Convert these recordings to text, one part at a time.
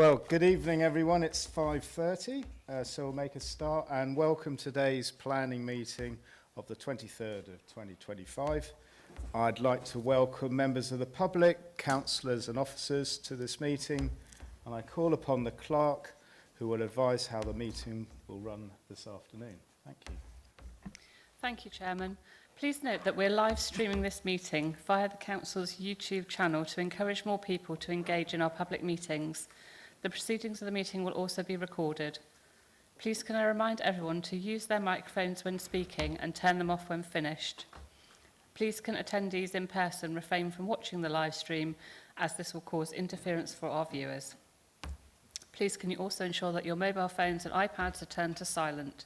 Well, good evening, everyone. It's 5:30, so we'll make a start. And welcome to today's planning meeting of the 23rd of 2025. I'd like to welcome members of the public, councillors and officers to this meeting. And I call upon the clerk who will advise how the meeting will run this afternoon. Thank you. Thank you, Chairman. Please note that we're live streaming this meeting via the Council's YouTube channel to encourage more people to engage in our public meetings. The proceedings of the meeting will also be recorded. Please can I remind everyone to use their microphones when speaking and turn them off when finished. Please can attendees in person refrain from watching the live stream as this will cause interference for our viewers. Please can you also ensure that your mobile phones and iPads are turned to silent.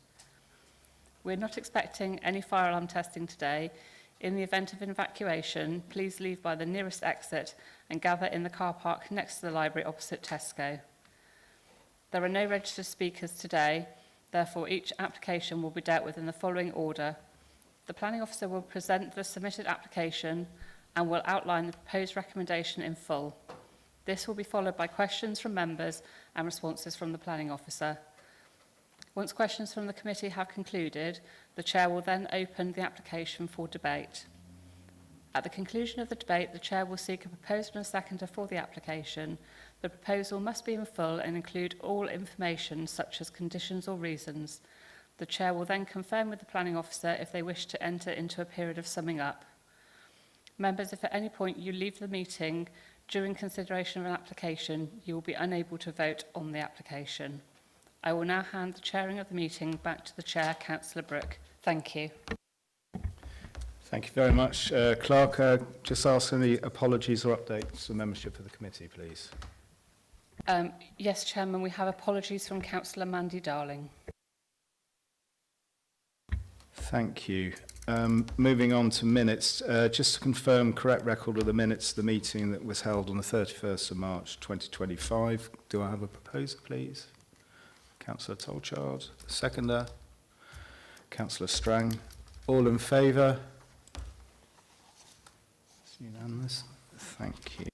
We're not expecting any fire alarm testing today. In the event of an evacuation, please leave by the nearest exit and gather in the car park next to the library opposite Tesco. There are no registered speakers today, therefore each application will be dealt with in the following order. The Planning Officer will present the submitted application and will outline the proposed recommendation in full. This will be followed by questions from members and responses from the Planning Officer. Once questions from the committee have concluded, the Chair will then open the application for debate. At the conclusion of the debate, the Chair will seek a proposer and a seconder for the application. The proposal must be in full and include all information such as conditions or reasons. The Chair will then confirm with the Planning Officer if they wish to enter into a period of summing up. Members, if at any point you leave the meeting during consideration of an application, you will be unable to vote on the application. I will now hand the chairing of the meeting back to the Chair, Councillor Brooke. Thank you. Thank you very much. Clerk, just ask any apologies or updates for membership of the committee, please. Yes, Chairman, we have apologies from Councillor Mandy Darling. Thank you. Moving on to minutes, just to confirm correct record of the minutes of the meeting that was held on the 31st of March 2025. Do I have a proposer, please? Councillor Tolchard, seconder. Councillor Strang. All in favour? It's unanimous. Thank you.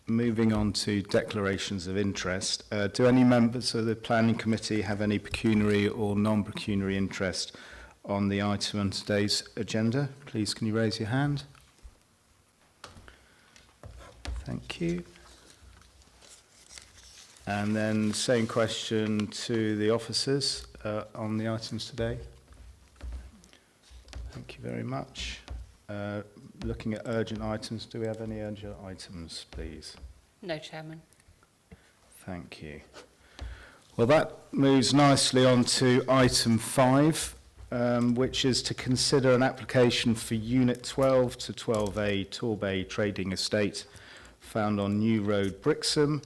Moving on to declarations of interest. Do any members of the Planning Committee have any pecuniary or non-pecuniary interest on the item on today's agenda? Please, can you raise your hand? Thank you. And then same question to the officers on the items today. Thank you very much. Looking at urgent items, do we have any urgent items, please? No, Chairman. Thank you. Well, that moves nicely on to item 5, which is to consider an application for Unit 12 to 12A Torbay Trading Estate found on New Road, Brixham,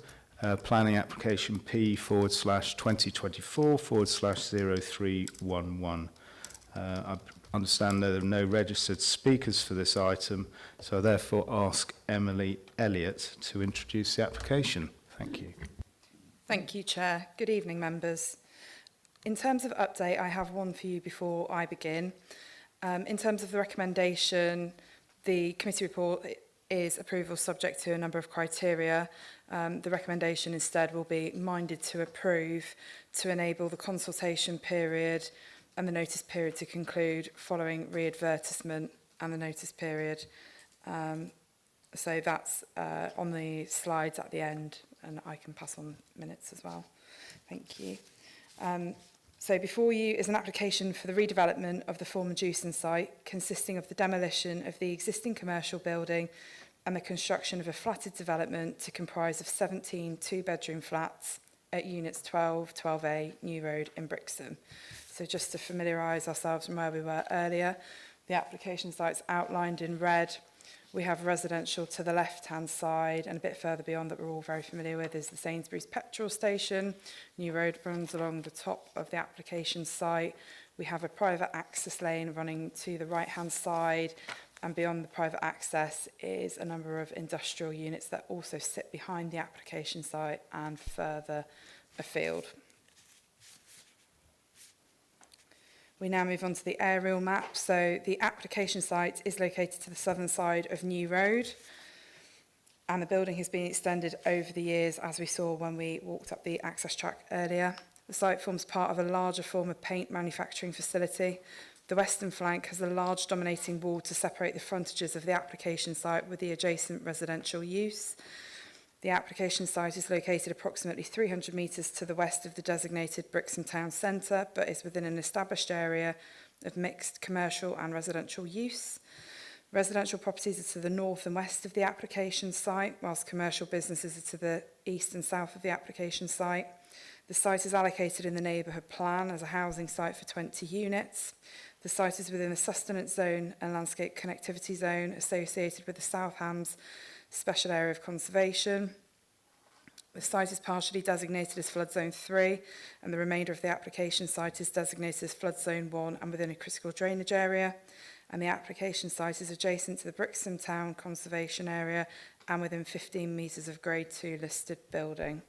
planning application P/2024/0311. I understand there are no registered speakers for this item, so I therefore ask Emily Elliott to introduce the application. Thank you. Thank you, Chair. Good evening, members. In terms of update, I have one for you before I begin. In terms of the recommendation, the committee report is approval subject to a number of criteria. The recommendation instead will be minded to approve to enable the consultation period and the notice period to conclude following re-advertisement and the notice period. So that's on the slides at the end, and I can pass on minutes as well. Thank you. So before you is an application for the redevelopment of the former Jewson site, consisting of the demolition of the existing commercial building and the construction of a flatted development to comprise of 17 two-bedroom flats at units 12, 12A, New Road in Brixham. So just to familiarise ourselves from where we were earlier, the application site's outlined in red. We have residential to the left-hand side, and a bit further beyond that we're all very familiar with is the Sainsbury's petrol station. New Road runs along the top of the application site. We have a private access lane running to the right-hand side, and beyond the private access is a number of industrial units that also sit behind the application site and further afield. We now move on to the aerial map. So the application site is located to the southern side of New Road, and the building has been extended over the years, as we saw when we walked up the access track earlier. The site forms part of a larger form of paint manufacturing facility. The western flank has a large dominating wall to separate the frontages of the application site with the adjacent residential use. The application site is located approximately 300 metres to the west of the designated Brixham town centre, but is within an established area of mixed commercial and residential use. Residential properties are to the north and west of the application site, whilst commercial businesses are to the east and south of the application site. The site is allocated in the neighbourhood plan as a housing site for 20 units. The site is within the sustenance zone and landscape connectivity zone associated with the South Hams Special Area of Conservation. The site is partially designated as Flood Zone 3, and the remainder of the application site is designated as Flood Zone 1 and within a critical drainage area. And the application site is adjacent to the Brixham Town Conservation Area and within 15 metres of Grade 2 listed building.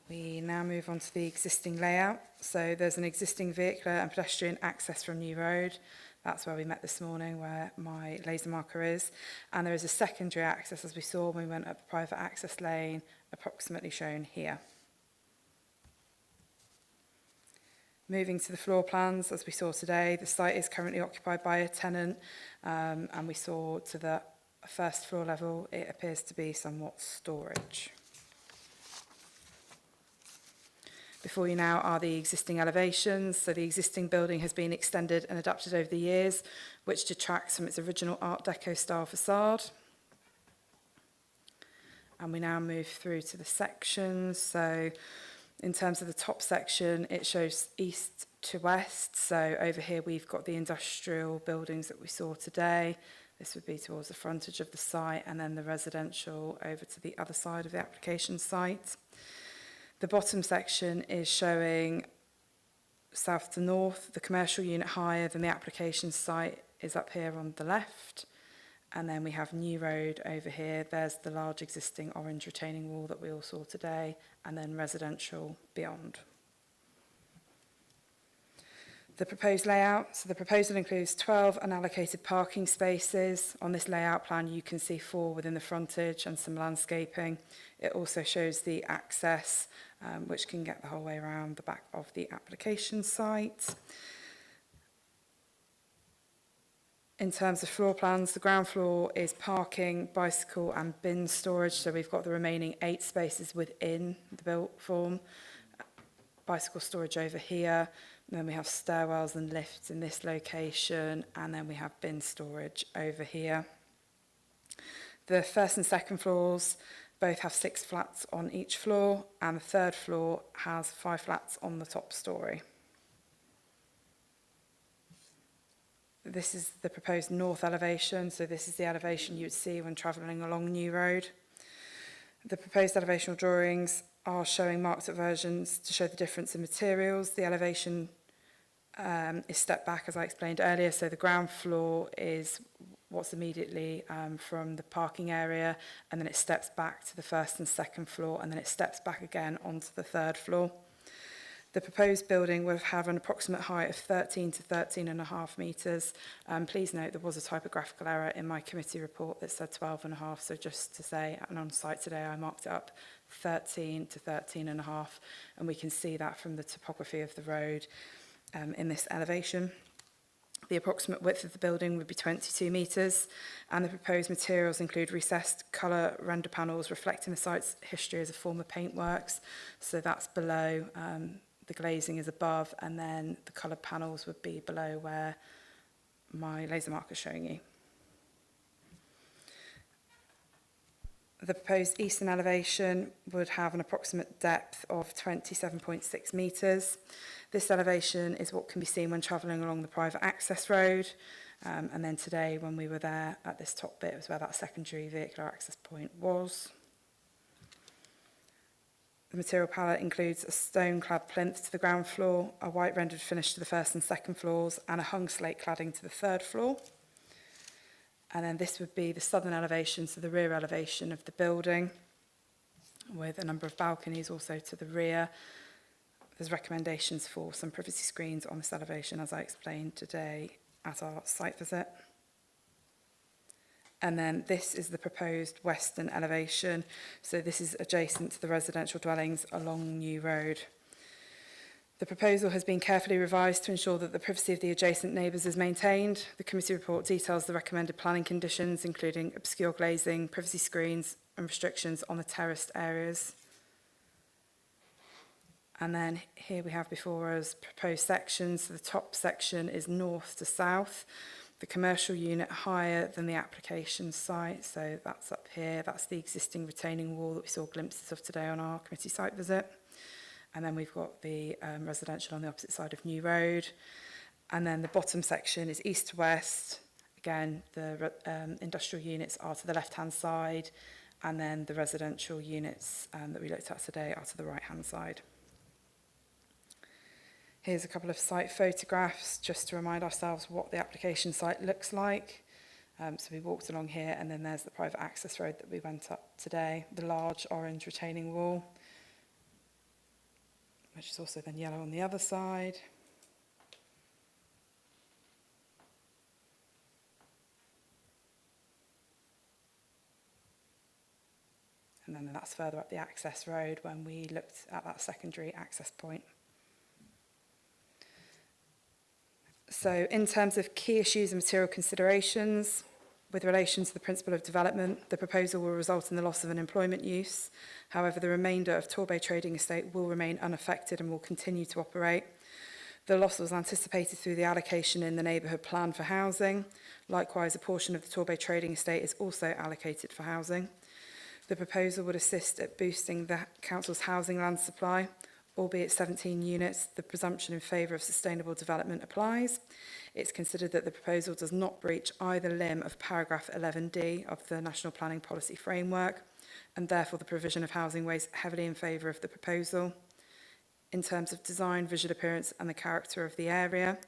We now move on to the existing layout. So there's an existing vehicular and pedestrian access from New Road. That's where we met this morning, where my laser marker is. And there is a secondary access, as we saw when we went up the private access lane, approximately shown here. Moving to the floor plans, as we saw today, the site is currently occupied by a tenant, and we saw to the first floor level, it appears to be somewhat storage. Before you now are the existing elevations. So the existing building has been extended and adapted over the years, which detracts from its original Art Deco style facade. And we now move through to the sections. So in terms of the top section, it shows east to west. So over here, we've got the industrial buildings that we saw today. This would be towards the frontage of the site, and then the residential over to the other side of the application site. The bottom section is showing south to north. The commercial unit higher than the application site is up here on the left. And then we have New Road over here. There's the large existing orange retaining wall that we all saw today, and then residential beyond. The proposed layout. So the proposal includes 12 unallocated parking spaces. On this layout plan, you can see 4 within the frontage and some landscaping. It also shows the access, which can get the whole way around the back of the application site. In terms of floor plans, the ground floor is parking, bicycle and bin storage. So we've got the remaining 8 spaces within the built form. Bicycle storage over here. And then we have stairwells and lifts in this location. And then we have bin storage over here. The first and second floors both have 6 flats on each floor. And the third floor has 5 flats on the top storey. This is the proposed north elevation, so this is the elevation you would see when travelling along New Road. The proposed elevational drawings are showing marked up versions to show the difference in materials. The elevation is stepped back, as I explained earlier, so the ground floor is what's immediately from the parking area, and then it steps back to the first and second floor, and then it steps back again onto the third floor. The proposed building will have an approximate height of 13 to 13.5 metres. Please note there was a typographical error in my committee report that said 12.5, so just to say, and on site today I marked it up 13 to 13.5, and we can see that from the topography of the road in this elevation. The approximate width of the building would be 22 metres, and the proposed materials include recessed colour render panels reflecting the site's history as a former paintworks, so that's below. The glazing is above, and then the coloured panels would be below where my laser marker is showing you. The proposed eastern elevation would have an approximate depth of 27.6 metres. This elevation is what can be seen when travelling along the private access road. And then today, when we were there at this top bit, was where that secondary vehicular access point was. The material palette includes a stone-clad plinth to the ground floor, a white rendered finish to the first and second floors, and a hung slate cladding to the third floor. And then this would be the southern elevation, so the rear elevation of the building, with a number of balconies also to the rear. There's recommendations for some privacy screens on this elevation, as I explained today at our site visit. And then this is the proposed western elevation. So this is adjacent to the residential dwellings along New Road. The proposal has been carefully revised to ensure that the privacy of the adjacent neighbours is maintained. The committee report details the recommended planning conditions, including obscure glazing, privacy screens and restrictions on the terraced areas. And then here we have before us proposed sections. So the top section is north to south. The commercial unit higher than the application site, so that's up here. That's the existing retaining wall that we saw glimpses of today on our committee site visit. And then we've got the residential on the opposite side of New Road. And then the bottom section is east to west. Again, the industrial units are to the left-hand side, and then the residential units that we looked at today are to the right-hand side. Here's a couple of site photographs just to remind ourselves what the application site looks like. So we walked along here, and then there's the private access road that we went up today, the large orange retaining wall, which is also then yellow on the other side. And then that's further up the access road when we looked at that secondary access point. So in terms of key issues and material considerations, with relation to the principle of development, the proposal will result in the loss of an employment use. However, the remainder of Torbay Trading Estate will remain unaffected and will continue to operate. The loss was anticipated through the allocation in the neighbourhood plan for housing. Likewise, a portion of the Torbay Trading Estate is also allocated for housing. The proposal would assist at boosting the council's housing land supply. Albeit 17 units, the presumption in favour of sustainable development applies. It's considered that the proposal does not breach either limb of paragraph 11D of the National Planning Policy Framework, and therefore the provision of housing weighs heavily in favour of the proposal. In terms of design, visual appearance and the character of the area,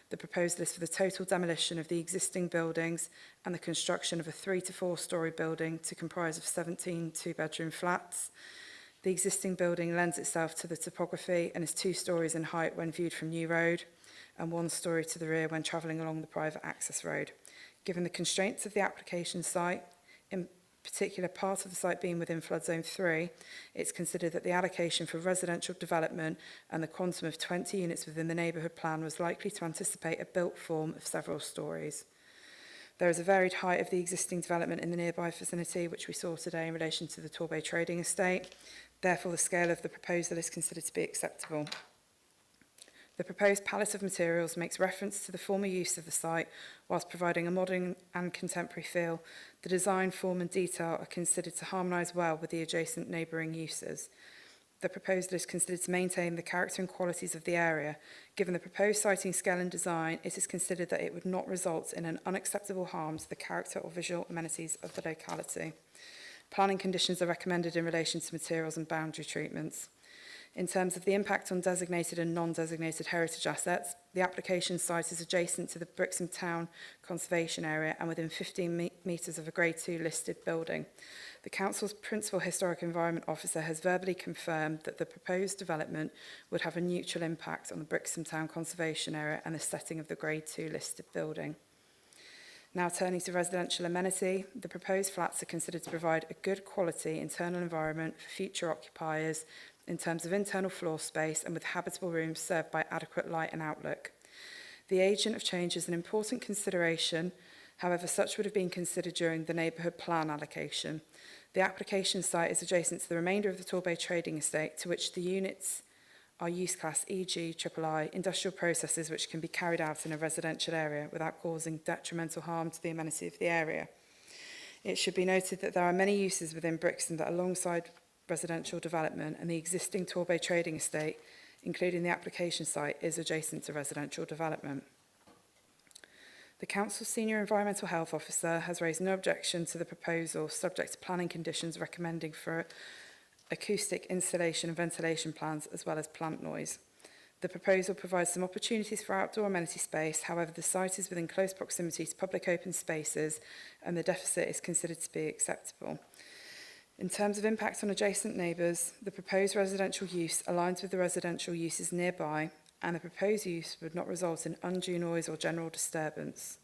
the proposal is for the total demolition of the existing buildings and the construction of a 3 to 4 storey building to comprise of 17 two-bedroom flats. The existing building lends itself to the topography and is 2 storeys in height when viewed from New Road and 1 storey to the rear when travelling along the private access road. Given the constraints of the application site, in particular part of the site being within flood zone 3, it's considered that the allocation for residential development and the quantum of 20 units within the neighbourhood plan was likely to anticipate a built form of several storeys. There is a varied height of the existing development in the nearby vicinity, which we saw today in relation to the Torbay Trading Estate. Therefore, the scale of the proposal is considered to be acceptable. The proposed palette of materials makes reference to the former use of the site, whilst providing a modern and contemporary feel. The design, form and detail are considered to harmonise well with the adjacent neighbouring uses. The proposal is considered to maintain the character and qualities of the area. Given the proposed siting scale and design, it is considered that it would not result in an unacceptable harm to the character or visual amenities of the locality. Planning conditions are recommended in relation to materials and boundary treatments. In terms of the impact on designated and non-designated heritage assets, the application site is adjacent to the Brixham Town Conservation Area and within 15 metres of a Grade 2 listed building. The Council's Principal Historic Environment Officer has verbally confirmed that the proposed development would have a neutral impact on the Brixham Town Conservation Area and the setting of the Grade 2 listed building. Now turning to residential amenity, the proposed flats are considered to provide a good quality internal environment for future occupiers in terms of internal floor space and with habitable rooms served by adequate light and outlook. The agent of change is an important consideration, however such would have been considered during the neighbourhood plan allocation. The application site is adjacent to the remainder of the Torbay Trading Estate, to which the units are use class, e.g. III, industrial processes which can be carried out in a residential area without causing detrimental harm to the amenity of the area. It should be noted that there are many uses within Brixham that alongside residential development, and the existing Torbay Trading Estate, including the application site, is adjacent to residential development. The Council's Senior Environmental Health Officer has raised no objection to the proposal subject to planning conditions recommending for acoustic insulation and ventilation plans as well as plant noise. The proposal provides some opportunities for outdoor amenity space, however the site is within close proximity to public open spaces and the deficit is considered to be acceptable. In terms of impact on adjacent neighbours, the proposed residential use aligns with the residential uses nearby, and the proposed use would not result in undue noise or general disturbance.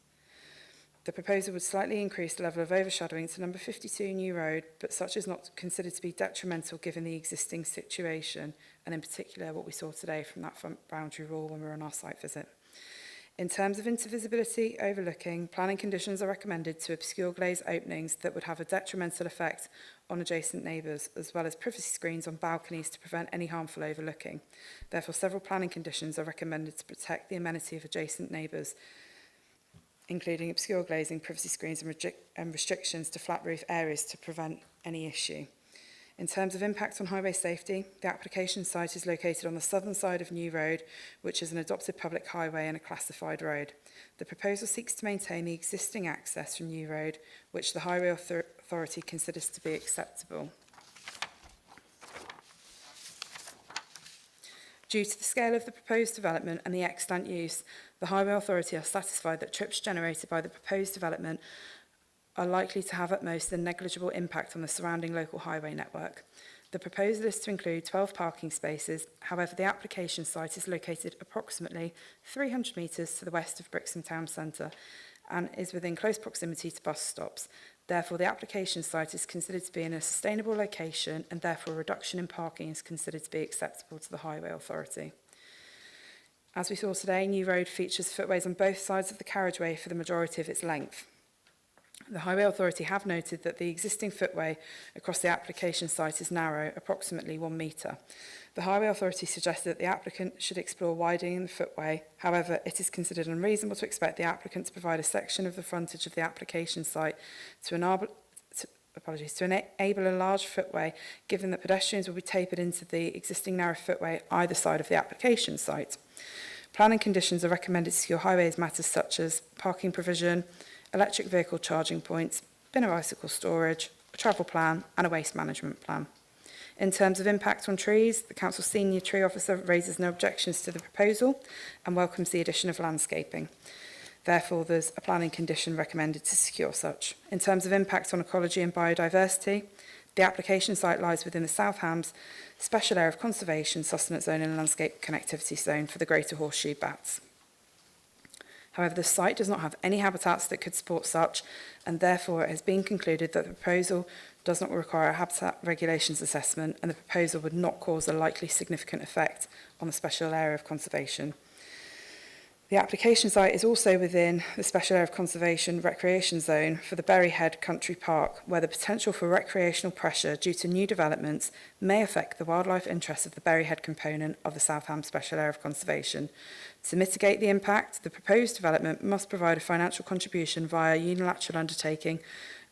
The proposal would slightly increase the level of overshadowing to number 52 New Road, but such is not considered to be detrimental given the existing situation, and in particular what we saw today from that front boundary wall when we were on our site visit. In terms of intervisibility overlooking, planning conditions are recommended to obscure glazed openings that would have a detrimental effect on adjacent neighbours, as well as privacy screens on balconies to prevent any harmful overlooking. Therefore, several planning conditions are recommended to protect the amenity of adjacent neighbours, including obscure glazing, privacy screens and restrictions to flat roof areas to prevent any issue. In terms of impact on highway safety, the application site is located on the southern side of New Road, which is an adopted public highway and a classified road. The proposal seeks to maintain the existing access from New Road, which the Highway Authority considers to be acceptable. Due to the scale of the proposed development and the extant use, the Highway Authority are satisfied that trips generated by the proposed development are likely to have at most a negligible impact on the surrounding local highway network. The proposal is to include 12 parking spaces. However, the application site is located approximately 300 metres to the west of Brixham Town Centre and is within close proximity to bus stops. Therefore, the application site is considered to be in a sustainable location, and therefore a reduction in parking is considered to be acceptable to the Highway Authority. As we saw today, New Road features footways on both sides of the carriageway for the majority of its length. The Highway Authority have noted that the existing footway across the application site is narrow, approximately 1 metre. The Highway Authority suggested that the applicant should explore widening the footway. However, it is considered unreasonable to expect the applicant to provide a section of the frontage of the application site to enable a large footway, given that pedestrians will be tapered into the existing narrow footway either side of the application site. Planning conditions are recommended to secure highways matters such as parking provision, electric vehicle charging points, bin of bicycle storage, a travel plan and a waste management plan. In terms of impact on trees, the Council's Senior Tree Officer raises no objections to the proposal and welcomes the addition of landscaping. Therefore, there's a planning condition recommended to secure such. In terms of impact on ecology and biodiversity, the application site lies within the South Hams Special Area of Conservation, Sustenance Zone and Landscape Connectivity Zone for the Greater Horseshoe Bats. However, the site does not have any habitats that could support such, and therefore it has been concluded that the proposal does not require a habitat regulations assessment, and the proposal would not cause a likely significant effect on the special area of conservation. The application site is also within the Special Area of Conservation Recreation Zone for the Berryhead Country Park, where the potential for recreational pressure due to new developments may affect the wildlife interests of the Berryhead component of the South Hams Special Area of Conservation. To mitigate the impact, the proposed development must provide a financial contribution via a unilateral undertaking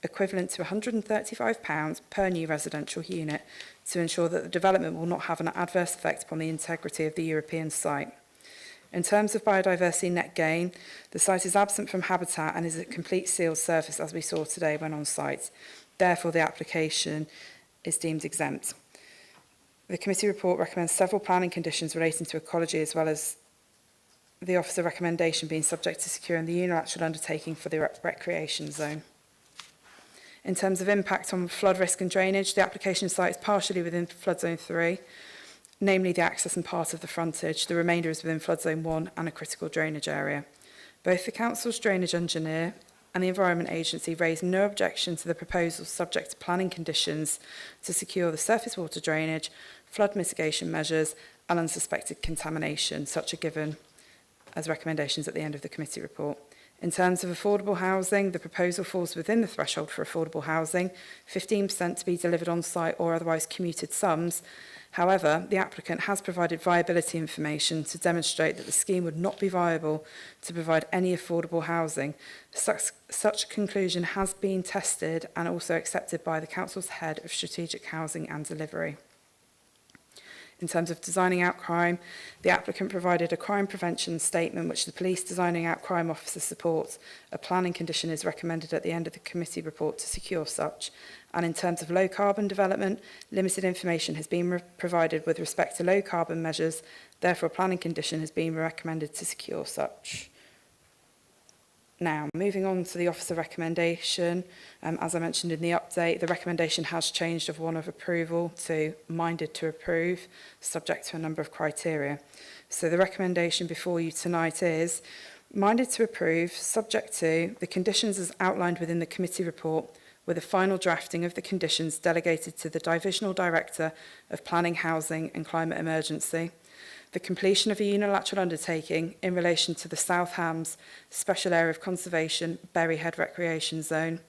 equivalent to £135 per new residential unit to ensure that the development will not have an adverse effect upon the integrity of the European site. In terms of biodiversity net gain, the site is absent from habitat and is a complete sealed surface, as we saw today when on site. Therefore, the application is deemed exempt. The committee report recommends several planning conditions relating to ecology, as well as the officer recommendation being subject to securing the unilateral undertaking for the recreation zone. In terms of impact on flood risk and drainage, the application site is partially within flood zone 3, namely the access and part of the frontage. The remainder is within flood zone 1 and a critical drainage area. Both the council's drainage engineer and the Environment Agency raised no objection to the proposal subject to planning conditions to secure the surface water drainage, flood mitigation measures and unsuspected contamination, such are given as recommendations at the end of the committee report. In terms of affordable housing, the proposal falls within the threshold for affordable housing, 15% to be delivered on site or otherwise commuted sums. However, the applicant has provided viability information to demonstrate that the scheme would not be viable to provide any affordable housing. Such conclusion has been tested and also accepted by the Council's Head of Strategic Housing and Delivery. In terms of designing out crime, the applicant provided a crime prevention statement which the Police Designing Out Crime Officer supports. A planning condition is recommended at the end of the committee report to secure such. And in terms of low carbon development, limited information has been provided with respect to low carbon measures. Therefore, a planning condition has been recommended to secure such. Now, moving on to the officer recommendation, as I mentioned in the update, the recommendation has changed of one of approval to minded to approve, subject to a number of criteria. So the recommendation before you tonight is minded to approve, subject to the conditions as outlined within the committee report, with a final drafting of the conditions delegated to the Divisional Director of Planning, Housing and Climate Emergency, the completion of a unilateral undertaking in relation to the South Hams Special Area of Conservation Berryhead Recreation Zone,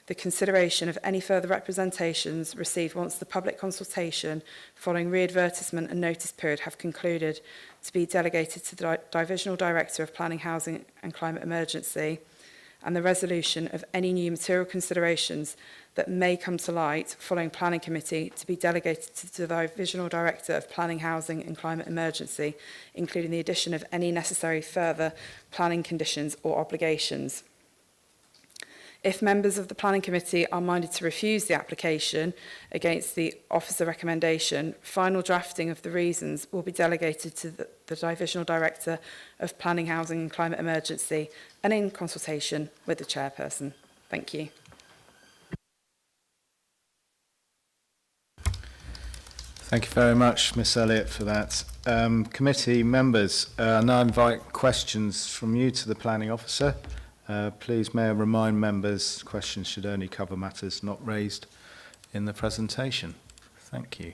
the consideration of any further representations received once the public consultation following re-advertisement and notice period have concluded to be delegated to the Divisional Director of Planning, Housing and Climate Emergency, and the resolution of any new material considerations that may come to light following Planning Committee to be delegated to the Divisional Director of Planning, Housing and Climate Emergency, including the addition of any necessary further planning conditions or obligations. If members of the Planning Committee are minded to refuse the application against the officer recommendation, final drafting of the reasons will be delegated to the Divisional Director of Planning, Housing and Climate Emergency and in consultation with the chairperson. Thank you. Thank you very much, Miss Elliott, for that. Committee members, I now invite questions from you to the planning officer. Please, may I remind members, questions should only cover matters not raised in the presentation. Thank you.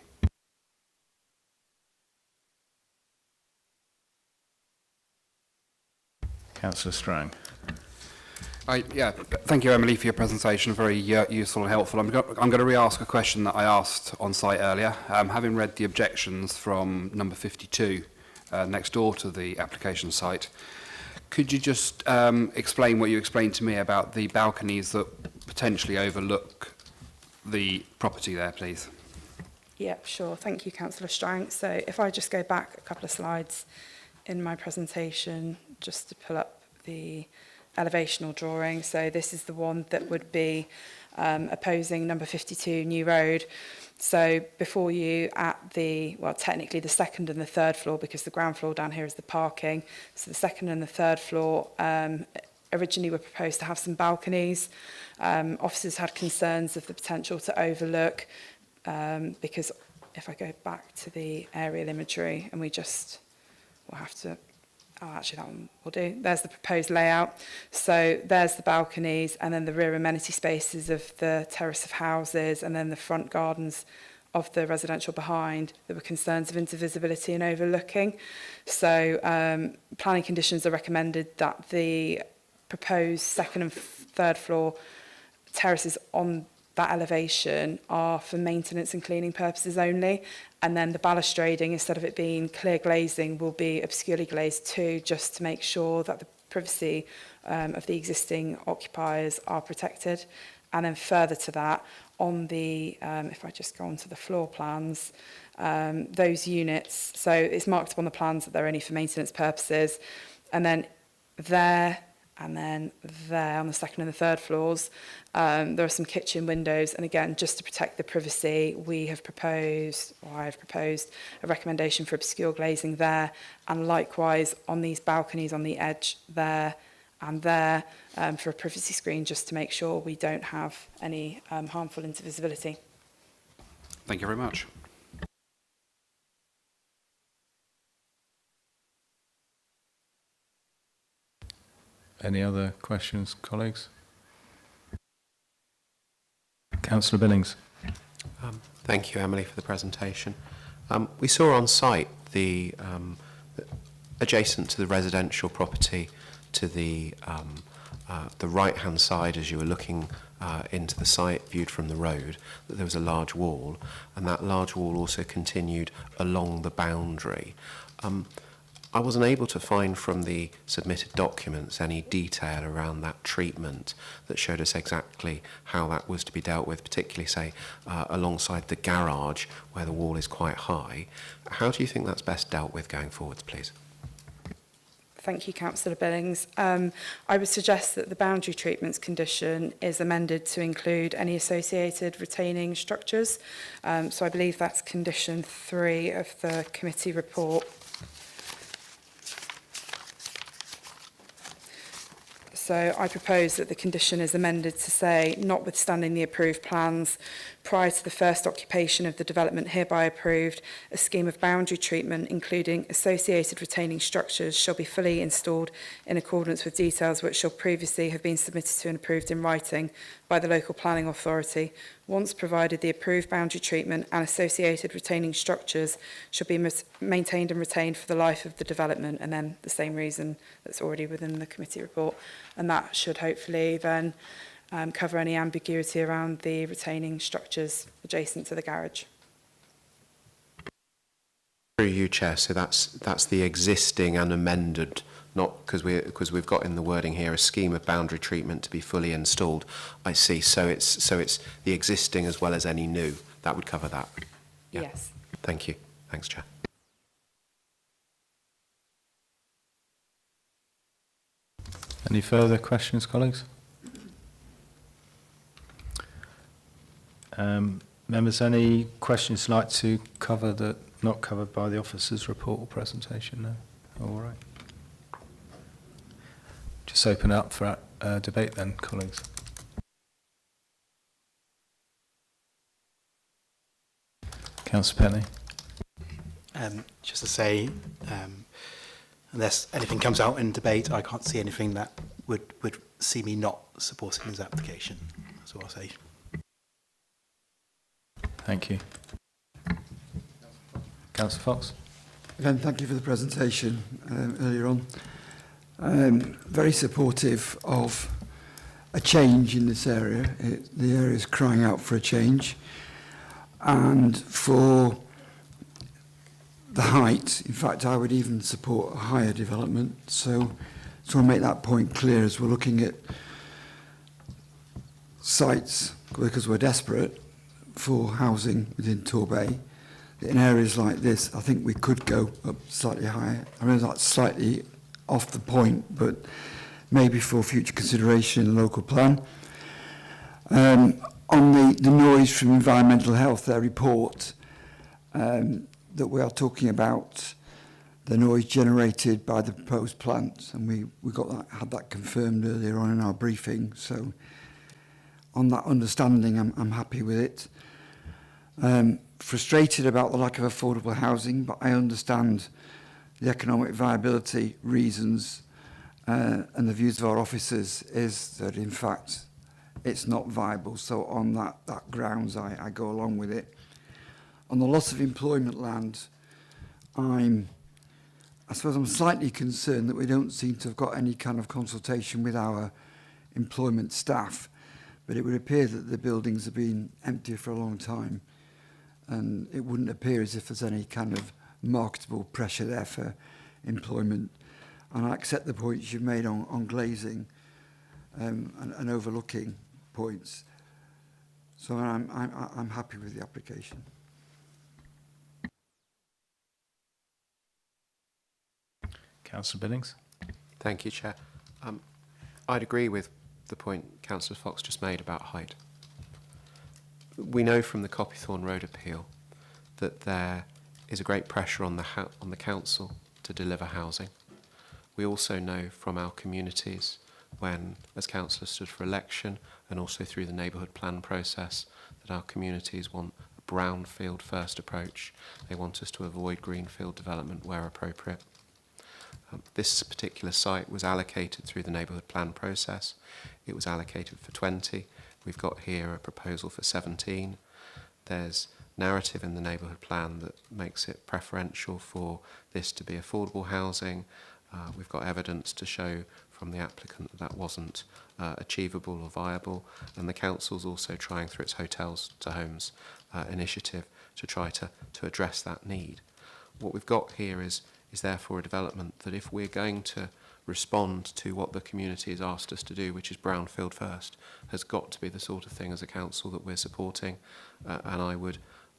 Councillor Strang. Thank you, Emily, for your presentation. Very useful and helpful. I'm going to re-ask a question that I asked on site earlier. Having read the objections from number 52 next door to the application site, could you just explain what you explained to me about the balconies that potentially overlook the property there, please? Yeah, sure. Thank you, Councillor Strang. So if I just go back a couple of slides in my presentation, just to pull up the elevational drawing. So this is the one that would be opposing number 52 New Road. So before you at the, well, technically the second and the third floor, because the ground floor down here is the parking. So the second and the third floor originally were proposed to have some balconies. Officers had concerns of the potential to overlook, because if I go back to the aerial imagery and we just, we'll have to, oh, actually that one will do. There's the proposed layout. So there's the balconies and then the rear amenity spaces of the terrace of houses and then the front gardens of the residential behind. There were concerns of intervisibility and overlooking. So planning conditions are recommended that the proposed second and third floor terraces on that elevation are for maintenance and cleaning purposes only. And then the balustrading, instead of it being clear glazing, will be obscurely glazed too, just to make sure that the privacy of the existing occupiers are protected. And then further to that, on the, if I just go on to the floor plans, those units, so it's marked up on the plans that they're only for maintenance purposes. And then there, and then there on the second and the third floors, there are some kitchen windows. And again, just to protect the privacy, we have proposed, or I have proposed, a recommendation for obscure glazing there. And likewise on these balconies on the edge there and there, for a privacy screen, just to make sure we don't have any harmful intervisibility. Thank you very much. Any other questions, colleagues? Councillor Billings. Thank you, Emily, for the presentation. We saw on site the adjacent to the residential property to the right-hand side as you were looking into the site viewed from the road, that there was a large wall, and that large wall also continued along the boundary. I wasn't able to find from the submitted documents any detail around that treatment that showed us exactly how that was to be dealt with, particularly, say, alongside the garage where the wall is quite high. How do you think that's best dealt with going forwards, please? Thank you, Councillor Billings. I would suggest that the boundary treatments condition is amended to include any associated retaining structures. So I believe that's condition 3 of the committee report. So I propose that the condition is amended to say, notwithstanding the approved plans, prior to the first occupation of the development hereby approved, a scheme of boundary treatment, including associated retaining structures, shall be fully installed in accordance with details which shall previously have been submitted to and approved in writing by the local planning authority. Once provided, the approved boundary treatment and associated retaining structures shall be maintained and retained for the life of the development, and then the same reason that's already within the committee report. And that should hopefully then cover any ambiguity around the retaining structures adjacent to the garage. Through you, Chair. So that's the existing and amended, not because we've got in the wording here a scheme of boundary treatment to be fully installed. I see. So it's the existing as well as any new. That would cover that. Yeah. Yes. Thank you. Thanks, Chair. Any further questions, colleagues? Members, any questions you'd like to cover that not covered by the officer's report or presentation? No? All right. Just open it up for debate then, colleagues. Councillor Penny. Just to say, unless anything comes out in debate, I can't see anything that would see me not supporting this application. That's what I'll say. Thank you. Councillor Fox. Again, thank you for the presentation earlier on. Very supportive of a change in this area. The area is crying out for a change. And for the height, in fact, I would even support a higher development. So I'll make that point clear as we're looking at sites, because we're desperate for housing within Torbay. In areas like this, I think we could go up slightly higher. I mean, that's slightly off the point, but maybe for future consideration in the local plan. On the noise from Environmental Health, their report, that we are talking about the noise generated by the proposed plants, and we had that confirmed earlier on in our briefing. So on that understanding, I'm happy with it. Frustrated about the lack of affordable housing, but I understand the economic viability reasons and the views of our officers is that in fact it's not viable. So on that grounds I go along with it. On the loss of employment land, I suppose I'm slightly concerned that we don't seem to have got any kind of consultation with our employment staff, but it would appear that the buildings have been empty for a long time. And it wouldn't appear as if there's any kind of marketable pressure there for employment. And I accept the points you've made on glazing and overlooking points. So I'm happy with the application. Councillor Billings. Thank you, Chair. I'd agree with the point Councillor Fox just made about height. We know from the Copythorne Road appeal that there is a great pressure on the council to deliver housing. We also know from our communities when, as councillors stood for election and also through the neighbourhood plan process, that our communities want a brownfield first approach. They want us to avoid greenfield development where appropriate. This particular site was allocated through the neighbourhood plan process. It was allocated for 20. We've got here a proposal for 17. There's narrative in the neighbourhood plan that makes it preferential for this to be affordable housing. We've got evidence to show from the applicant that that wasn't achievable or viable, and the council's also trying through its hotels to homes initiative to try to address that need. What we've got here is therefore a development that if we're going to respond to what the community has asked us to do, which is brownfield first, has got to be the sort of thing as a council that we're supporting. And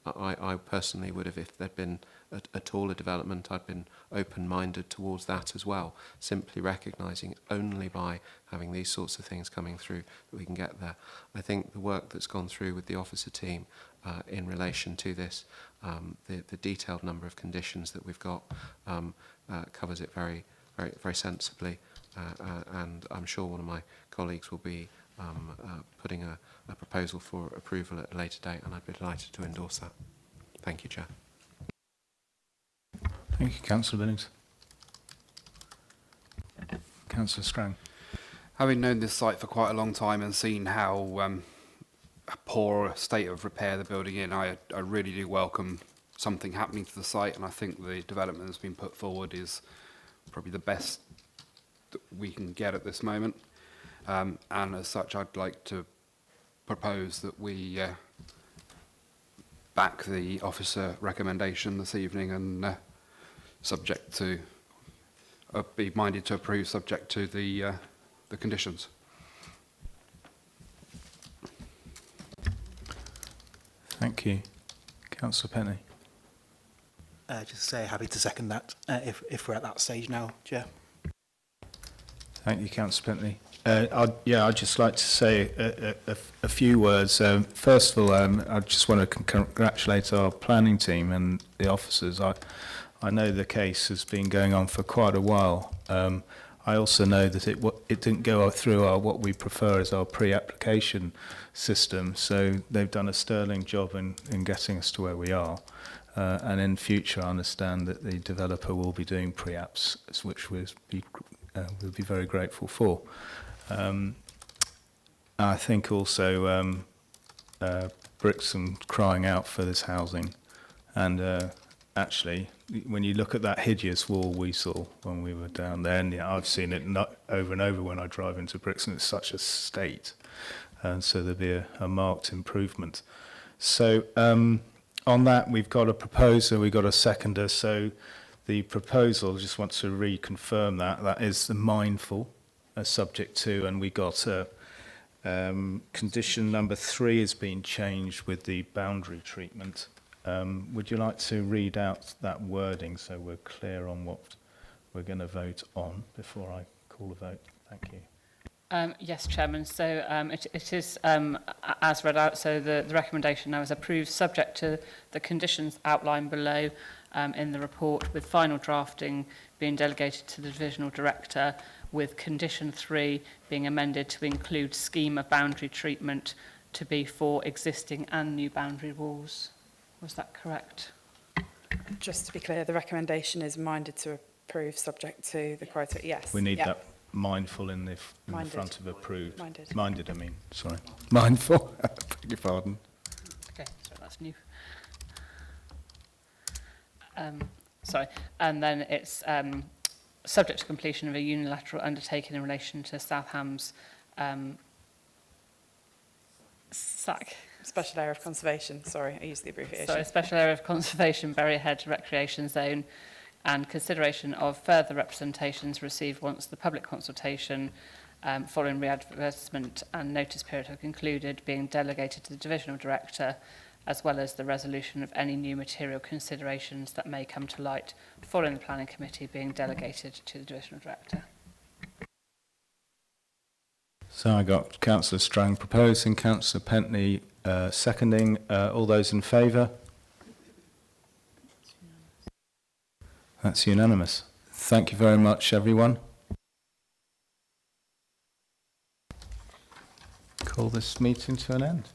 I personally would have, if there'd been a taller development, I'd been open-minded towards that as well, simply recognising only by having these sorts of things coming through that we can get there. I think the work that's gone through with the officer team in relation to this, the detailed number of conditions that we've got covers it very sensibly. and I'm sure one of my colleagues will be putting a proposal for approval at a later date, and I'd be delighted to endorse that. Thank you, Chair. Thank you, Councillor Billings. Councillor Strang. Having known this site for quite a long time and seen how poor a state of repair the building in, I really do welcome something happening to the site, and I think the development that's been put forward is probably the best that we can get at this moment. And as such, I'd like to propose that we back the officer recommendation this evening and subject to be minded to approve subject to the conditions. Thank you. Councillor Penny. Just say happy to second that if we're at that stage now, Chair. Thank you, Councillor Penny. I'd just like to say a few words. First of all, I just want to congratulate our planning team and the officers. I know the case has been going on for quite a while. I also know that it didn't go through what we prefer as our pre-application system, so they've done a sterling job in getting us to where we are. And in future, I understand that the developer will be doing pre-apps, which we'll be very grateful for. I think also Brixham crying out for this housing, and actually, when you look at that hideous wall we saw when we were down there, and I've seen it over and over when I drive into Brixham, it's such a state, and so there'll be a marked improvement. So on that, we've got a proposer, we've got a seconder. So the proposal, just want to reconfirm that is the mindful subject to, and we got condition number 3 has been changed with the boundary treatment. Would you like to read out that wording so we're clear on what we're going to vote on before I call a vote? Thank you. Yes, Chairman. So it is as read out. So the recommendation now is approved subject to the conditions outlined below in the report, with final drafting being delegated to the Divisional Director, with condition 3 being amended to include scheme of boundary treatment to be for existing and new boundary walls. Was that correct? Just to be clear, the recommendation is minded to approve subject to the criteria. Yes. We need that mindful in the front of approved. Minded. I mean, sorry. Mindful. Beg your pardon. Okay, so that's new. Sorry. And then it's subject to completion of a unilateral undertaking in relation to South Ham's SAC. Special Area of Conservation. Sorry, I used the abbreviation. Sorry, Special Area of Conservation, Bury Head Recreation Zone, and consideration of further representations received once the public consultation following re-advertisement and notice period have concluded, being delegated to the Divisional Director, as well as the resolution of any new material considerations that may come to light following the Planning Committee, being delegated to the Divisional Director. So I got Councillor Strang proposing, Councillor Pentney seconding. All those in favour? That's unanimous. Thank you very much, everyone. Call this meeting to an end.